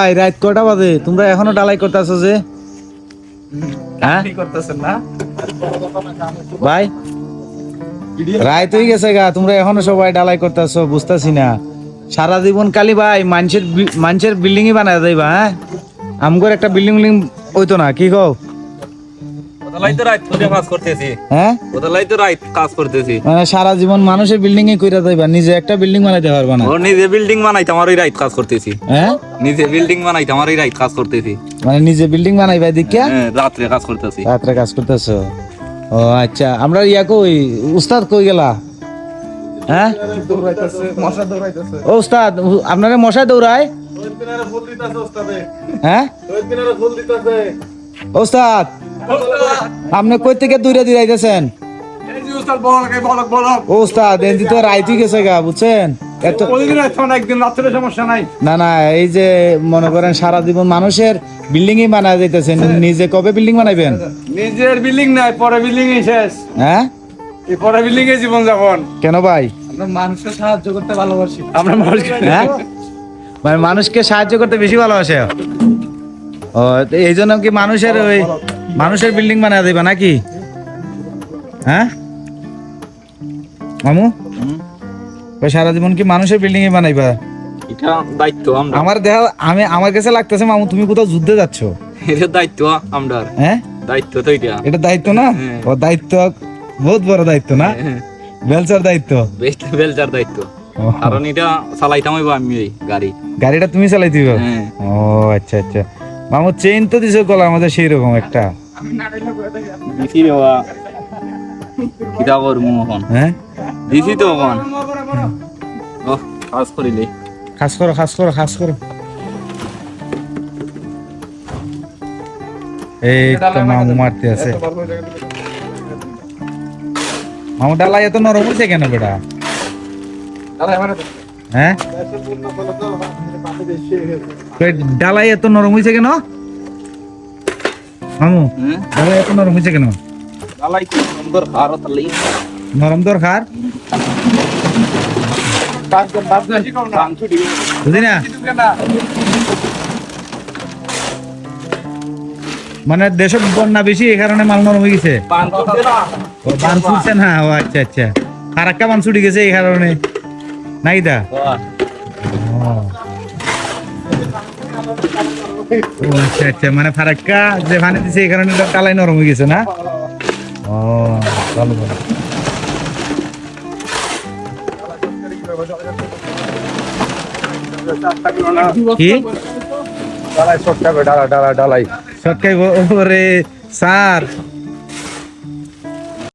ভাই রাত কয়টা বাজে? তোমরা এখনো ডালাই করতেছো যে? হ্যাঁ করতেছেন না ভাই, রাত হয়ে গেছে গা, তোমরা এখনো সবাই ডালাই করতেছো, বুঝতেছি না। সারা জীবন কালি ভাই মানুষের বিল্ডিং ই বানায় যাইবা। হ্যাঁ, আমগর একটা বিল্ডিং হইতো না, কি কও? হ্যাঁ, কাজ করতেছি। মানে সারা জীবন মানুষের বিল্ডিং ই কইরা যাইবা, নিজে একটা বিল্ডিং বানাইতে পারবা না। নিজে বিল্ডিং বানাইতে আমার ওই রাইট কাজ করতেছি। হ্যাঁ, নিজে বিল্ডিং বানাইতে আমার ওই রাইট কাজ করতেছি। মানে নিজে বিল্ডিং বানাইবা দেখিয়া রাত্রে কাজ করতেছি। রাত্রে কাজ করতেছো? ও আচ্ছা, আমরা ইয়া কই, উস্তাদ কই গেলা? হ্যাঁ, ও উস্তাদ, আপনারা মশা দৌড়ায়? হ্যাঁ উস্তাদ, আপনি কই থেকে দূরে দূরাইতেছেন? উস্তাদ এদি তো রাইতে গেছে গা, বুঝছেন? এত একদিন রাত্রে সমস্যা নাই। না না, এই যে মনে করেন সারা জীবন মানুষের বিল্ডিং ই বানায় যাইতেছেন, নিজে কবে বিল্ডিং বানাইবেন? নিজের বিল্ডিং নাই, পরে বিল্ডিং শেষ। হ্যাঁ, এই পরে বিল্ডিং এ জীবন যাপন। কেন ভাই? আমরা মানুষকে সাহায্য করতে ভালোবাসি। আমরা মানুষকে হ্যাঁ, মানে মানুষকে সাহায্য করতে বেশি ভালোবাসে। ও, তো এই জন্য কি মানুষের বিল্ডিং বানায় দিবা নাকি? হ্যাঁ মামু, সারা জীবন কি মানুষের বিল্ডিং এ বানাইবা? এটা দায়িত্ব আমরা। আমার কাছে লাগতেছে মামু তুমি কোথাও যুদ্ধে যাচ্ছ। এটা দায়িত্ব আমরা। হ্যাঁ, দায়িত্ব তো এটা দায়িত্ব না? ও দায়িত্ব, বহুত বড় দায়িত্ব না? বেলচার দায়িত্ব, বেলচার দায়িত্ব। কারণ এটা চালাইতাম আমি এই গাড়িটা তুমি চালাই দিবে? ও আচ্ছা আচ্ছা মামু, চেইন তো দিছো গলার মধ্যে সেই রকম একটা। দিছি রে বাবা, কিটা করবো এখন? হ্যাঁ, দিছি তো এখন। ও কাজ করিলে খাস করো। এই তো মামু মারতে আছে। মামু ডালাই এত নরম হয়েছে কেন বেটা? হ্যাঁ, ডালাই এত নরম হয়েছে কেন মামু? ডালাই এত নরম হয়েছে কেন? নরম দরকার, বুঝি না। মানে দেশে বন্যা বেশি, এই কারণে মাল নরম হয়ে গেছে। বান ছুটছে না? ও আচ্ছা আচ্ছা, ফারাক্কা বান ছুটি গেছে এই কারণে নাই দা। ও আচ্ছা আচ্ছা, মানে ফারাক্কা যে পানি দিছে এই কারণে কালাই নরম হয়ে গেছে না? ও ভালো ভালো। কি ডালাই শর্টকাট? ওরে স্যার,